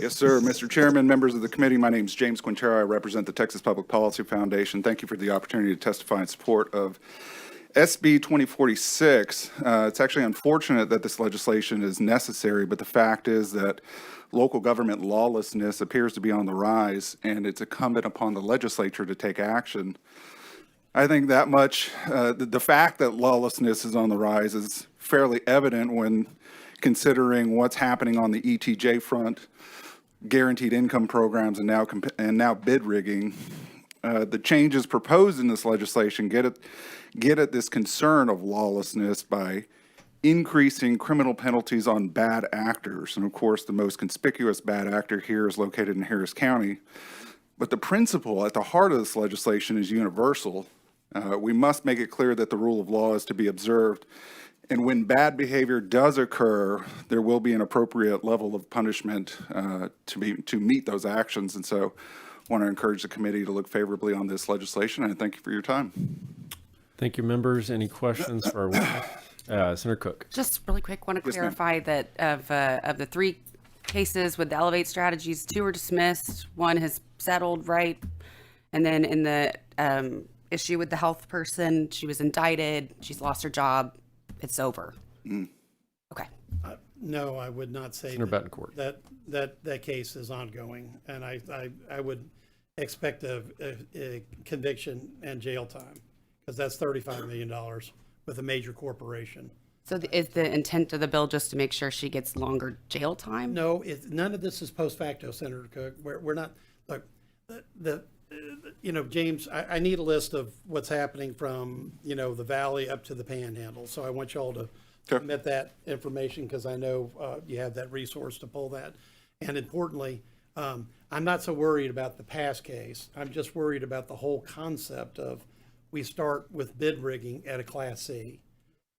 Yes, sir. Mr. Chairman, members of the committee, my name is James Quintero. I represent the Texas Public Policy Foundation. Thank you for the opportunity to testify in support of SB 2046. It's actually unfortunate that this legislation is necessary, but the fact is that local government lawlessness appears to be on the rise, and it's incumbent upon the legislature to take action. I think that much, the fact that lawlessness is on the rise is fairly evident when considering what's happening on the ETJ front, guaranteed income programs, and now bid rigging. The changes proposed in this legislation get at this concern of lawlessness by increasing criminal penalties on bad actors. And of course, the most conspicuous bad actor here is located in Harris County. But the principle at the heart of this legislation is universal. We must make it clear that the rule of law is to be observed. And when bad behavior does occur, there will be an appropriate level of punishment to meet those actions. And so I want to encourage the committee to look favorably on this legislation, and thank you for your time. Thank you, members. Any questions for our witness? Senator Cook. Just really quick, want to Yes, ma'am. clarify that of the 3 cases with the Elevate strategies, 2 were dismissed, 1 has settled, right? And then in the issue with the health person, she was indicted, she's lost her job, it's over. Okay. No, I would not say Senator Betancourt. that case is ongoing, and I would expect a conviction and jail time, because that's $35 million with a major corporation. So is the intent of the bill just to make sure she gets longer jail time? No, none of this is post facto, Senator Cook. We're not, look, James, I need a list of what's happening from, the valley up to the panhandle. So I want y'all to submit that information, because I know you have that resource to pull that. And importantly, I'm not so worried about the past case. I'm just worried about the whole concept of we start with bid rigging at a Class C.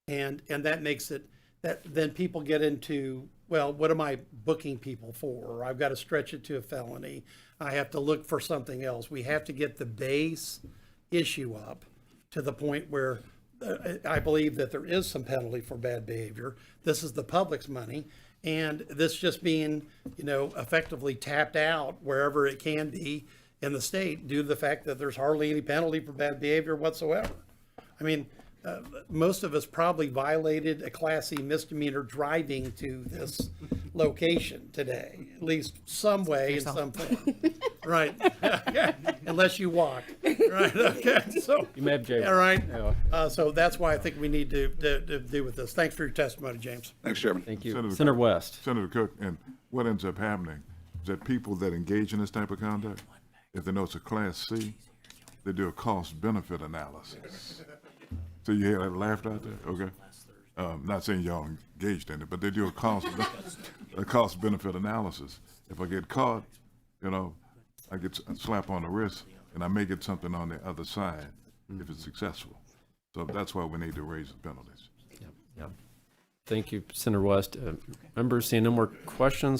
And that makes it, that then people get into, well, what am I booking people for? I've got to stretch it to a felony. I have to look for something else. We have to get the base issue up to the point where I believe that there is some penalty for bad behavior. This is the public's money, and this just being, effectively tapped out wherever it can be in the state due to the fact that there's hardly any penalty for bad behavior whatsoever. I mean, most of us probably violated a Class C misdemeanor driving to this location today, at least some way in some form. Right. Unless you walk. Right. Okay. So You may have jail. all right. Yeah. So that's why I think we need to do with this. Thanks for your testimony, James. Thanks, Chairman. Thank you. Senator West. Senator Cook, and what ends up happening is that people that engage in this type of conduct, if they know it's a Class C, they do a cost-benefit analysis. So you hear that laughed out there? Okay. Not saying y'all engaged in it, but they do a cost-benefit analysis. If I get caught, I get a slap on the wrist, and I may get something on the other side if it's successful. So that's why we need to raise the penalties. Yep. Thank you, Senator West. Members, seeing no more questions